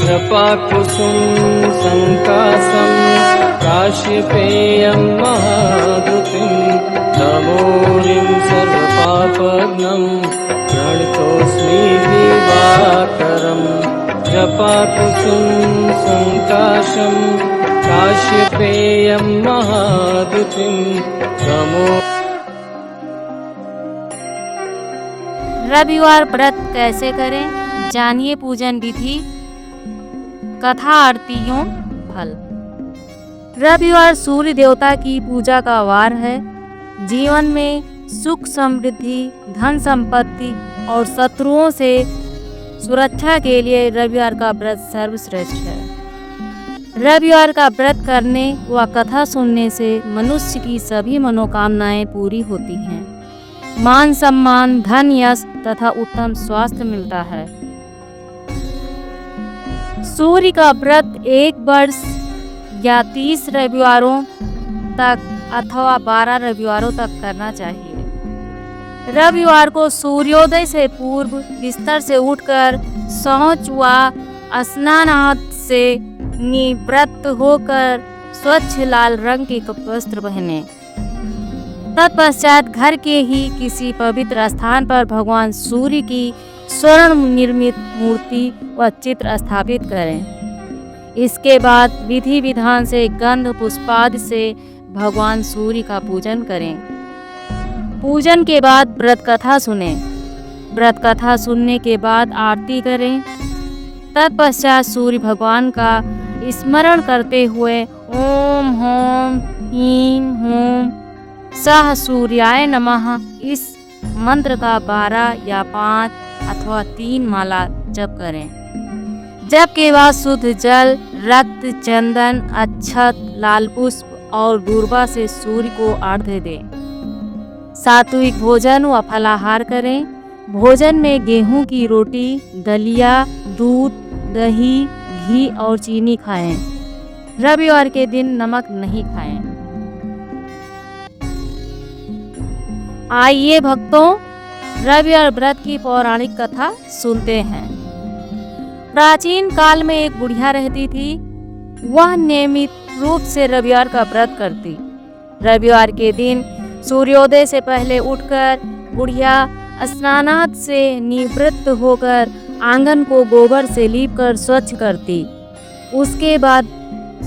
जपाकुसुम संकाशं काश्यपेयं महाद्युतिं तमोरिं सर्वपापघ्नं प्रणतोऽस्मि दिवाकरम् जपाकुसुम संकाशं काश्यपेयं महाद्युतिं तमो। रविवार व्रत कैसे करें, जानिए पूजन विधि, कथा आरतियों फल। रविवार सूर्य देवता की पूजा का वार है। जीवन में सुख समृद्धि, धन संपत्ति और शत्रुओं से सुरक्षा के लिए रविवार का व्रत सर्वश्रेष्ठ है। रविवार का व्रत करने व कथा सुनने से मनुष्य की सभी मनोकामनाएं पूरी होती हैं। मान सम्मान, धन, यश तथा उत्तम स्वास्थ्य मिलता है। सूर्य का व्रत 1 वर्ष या 30 रविवारों तक अथवा 12 रविवारों तक करना चाहिए। रविवार को सूर्योदय से पूर्व बिस्तर से उठकर शौच व स्नान आदि से निवृत्त होकर स्वच्छ लाल रंग के वस्त्र पहने। तत्पश्चात घर के ही किसी पवित्र स्थान पर भगवान सूर्य की स्वर्ण निर्मित मूर्ति व चित्र स्थापित करें। इसके बाद विधि विधान से गंध पुष्पादि से भगवान सूर्य का पूजन करें। पूजन के बाद व्रत कथा सुनें। व्रत कथा सुनने के बाद आरती करें। तत्पश्चात सूर्य भगवान का स्मरण करते हुए ओम होम ह्रीं हूं सह सूर्याय नमः इस मंत्र का 12 या 5 अथवा 3 माला जप करें। जप के बाद शुद्ध जल, रक्त, चंदन, अक्षत, लाल पुष्प और दूर्वा से सूर्य को अर्घ्य दें। सात्विक भोजन व फलाहार करें। भोजन में गेहूं की रोटी, दलिया, दूध, दही, घी और चीनी खाएं। रविवार के दिन नमक नहीं खाएं। आइए भक्तों, रविवार व्रत की पौराणिक कथा सुनते हैं। प्राचीन काल में एक बुढ़िया रहती थी। वह नियमित रूप से रविवार का व्रत करती। रविवार के दिन सूर्योदय से पहले उठकर बुढ़िया स्नानादि से निवृत्त होकर आंगन को गोबर से लीपकर स्वच्छ करती। उसके बाद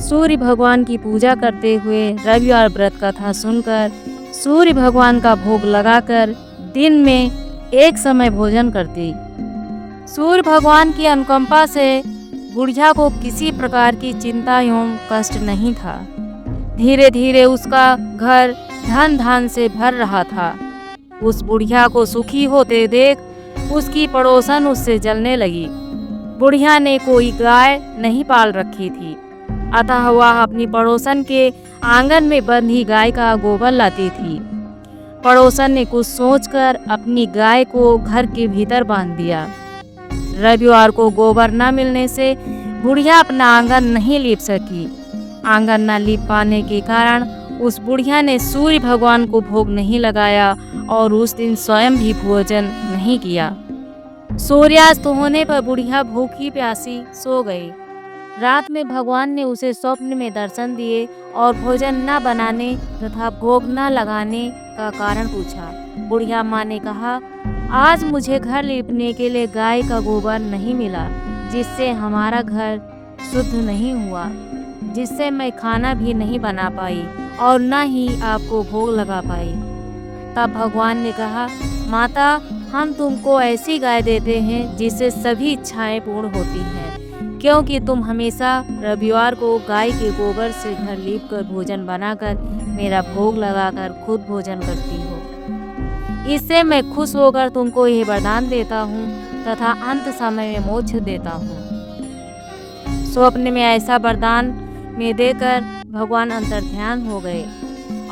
सूर्य भगवान की पूजा करते हुए रविवार व्रत कथा सुनकर सूर्य भगवान का भोग लगाकर दिन में एक समय भोजन करती। सूर्य भगवान की अनुकंपा से बुढ़िया को किसी प्रकार की चिंता एवं कष्ट नहीं था। धीरे धीरे उसका घर धन धान से भर रहा था। उस बुढ़िया को सुखी होते देख उसकी पड़ोसन उससे जलने लगी। बुढ़िया ने कोई गाय नहीं पाल रखी थी, अतः वह अपनी पड़ोसन के आंगन में बंधी गाय का गोबर लाती थी। पड़ोसन ने कुछ सोचकर अपनी गाय को घर के भीतर बांध दिया। रविवार को गोबर न मिलने से बुढ़िया अपना आंगन नहीं लीप सकी। आंगन न लीप पाने के कारण उस बुढ़िया ने सूर्य भगवान को भोग नहीं लगाया और उस दिन स्वयं भी भोजन नहीं किया। सूर्यास्त होने पर बुढ़िया भूखी प्यासी सो गई। रात में भगवान ने उसे स्वप्न में दर्शन दिए और भोजन न बनाने तथा भोग न लगाने का कारण पूछा। बुढ़िया माँ ने कहा, आज मुझे घर लीपने के लिए गाय का गोबर नहीं मिला, जिससे हमारा घर शुद्ध नहीं हुआ, जिससे मैं खाना भी नहीं बना पाई और न ही आपको भोग लगा पाई। तब भगवान ने कहा, माता, हम तुमको ऐसी गाय देते हैं जिससे सभी इच्छाएं पूर्ण होती हैं, क्योंकि तुम हमेशा रविवार को गाय के गोबर से घर लीपकर भोजन बनाकर मेरा भोग लगाकर खुद भोजन करती हो। इससे मैं खुश होकर तुमको यह वरदान देता हूँ तथा अंत समय में मोक्ष देता हूँ। स्वप्न में ऐसा वरदान में देकर भगवान अंतर्ध्यान हो गए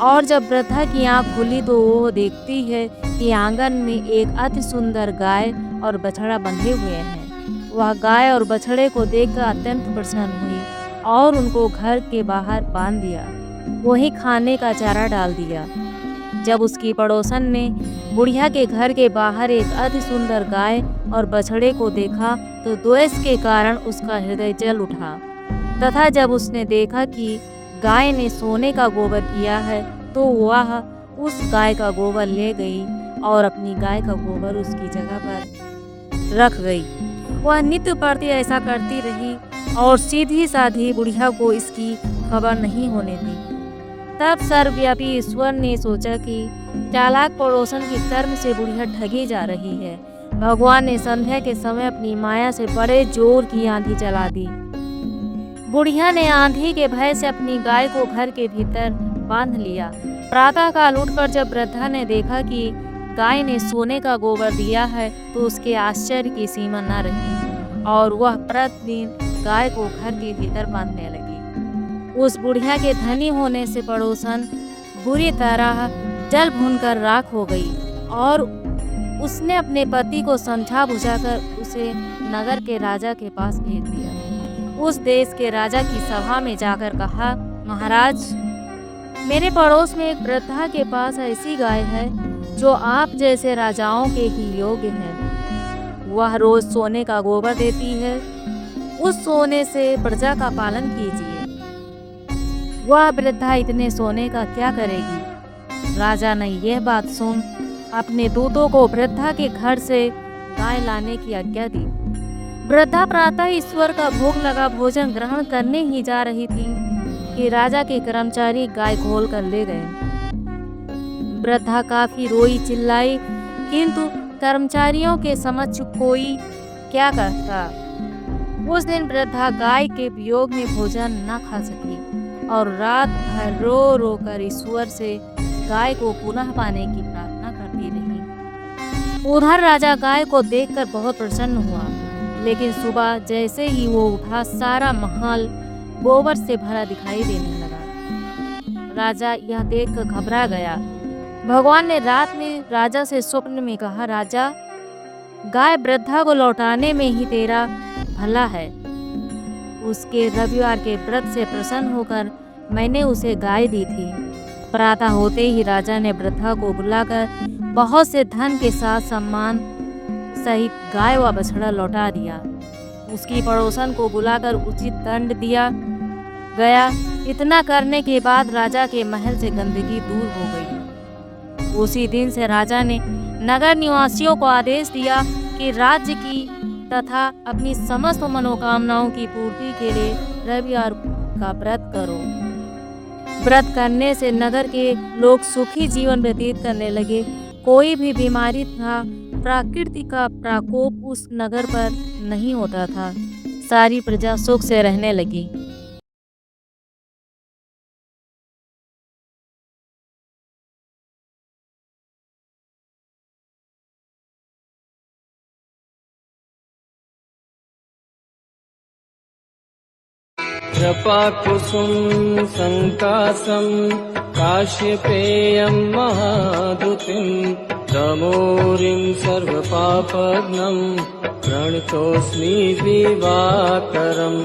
और जब वृद्धा की आँख खुली तो वो देखती है कि आंगन में एक अति सुंदर गाय और बछड़ा बंधे हुए हैं। वह गाय और बछड़े को देखकर अत्यंत प्रसन्न हुई और उनको घर के बाहर बांध दिया। वहीं खाने का चारा डाल दिया। जब उसकी पड़ोसन ने बुढ़िया के घर के बाहर एक अति सुंदर गाय और बछड़े को देखा तो द्वेष के कारण उसका हृदय जल उठा, तथा जब उसने देखा कि गाय ने सोने का गोबर किया है तो वह उस गाय का गोबर ले गई और अपनी गाय का गोबर उसकी जगह पर रख गई। वह नित्य प्रति ऐसा करती रही और सीधी साधी बुढ़िया को इसकी खबर नहीं होने दी। तब सर्वव्यापी ईश्वर ने सोचा कि चालाक पड़ोसन के कर्म से बुढ़िया ठगी जा रही है। भगवान ने संध्या के समय अपनी माया से बड़े जोर की आंधी चला दी। बुढ़िया ने आंधी के भय से अपनी गाय को घर के भीतर बांध लिया। प्रातः काल उठकर जब वृद्धा ने देखा कि गाय ने सोने का गोबर दिया है तो उसके आश्चर्य की सीमा न रही और वह प्रतिदिन गाय को घर के भीतर बांधने लगी। उस बुढ़िया के धनी होने से पड़ोसन बुरी तरह जल भूनकर राख हो गई और उसने अपने पति को समझा बुझाकर उसे नगर के राजा के पास भेज दिया। उस देश के राजा की सभा में जाकर कहा, महाराज, मेरे पड़ोस में एक वृद्धा के पास ऐसी गाय है जो आप जैसे राजाओं के ही योग्य है। वह रोज सोने का गोबर देती है, उस सोने से प्रजा का पालन कीजिए। वह वृद्धा इतने सोने का क्या करेगी? राजा ने यह बात सुन अपने दूतों को वृद्धा के घर से गाय लाने की आज्ञा दी। वृद्धा प्रातः ईश्वर का भोग लगा भोजन ग्रहण करने ही जा रही थी कि राजा के कर्मचारी गाय खोल कर ले गए। वृद्धा काफी रोई चिल्लाई, किंतु कर्मचारियों के समक्ष कोई क्या करता। उस दिन वृद्धा गाय के वियोग में भोजन न खा सकी और रात भर रो रो कर ईश्वर से गाय को पुनः पाने की प्रार्थना करती रही। उधर राजा गाय को देखकर बहुत प्रसन्न हुआ, लेकिन सुबह जैसे ही वो उठा सारा महल गोबर से भरा दिखाई देने लगा। राजा यह देखकर घबरा गया। भगवान ने रात में राजा से स्वप्न में कहा, राजा, गाय वृद्धा को लौटाने में ही तेरा भला है। उसके रविवार के व्रत से प्रसन्न होकर मैंने उसे गाय दी थी। प्रातः होते ही राजा ने वृद्धा को बुलाकर बहुत से धन के साथ सम्मान सहित गाय व बछड़ा लौटा दिया। उसकी पड़ोसन को बुलाकर उचित दंड दिया गया। इतना करने के बाद राजा के महल से गंदगी दूर हो गई। उसी दिन से राजा ने नगर निवासियों को आदेश दिया कि राज्य की तथा अपनी समस्त मनोकामनाओं की पूर्ति के लिए रविवार का व्रत करो। व्रत करने से नगर के लोग सुखी जीवन व्यतीत करने लगे। कोई भी बीमारी था, प्रकृति का प्रकोप उस नगर पर नहीं होता था। सारी प्रजा सुख से रहने लगी। जपाकुसुम संकासम काश्यपेयं महादुतिं तमोरिं सर्वपापघ्नं प्रणतोऽस्मि दिवाकरम्।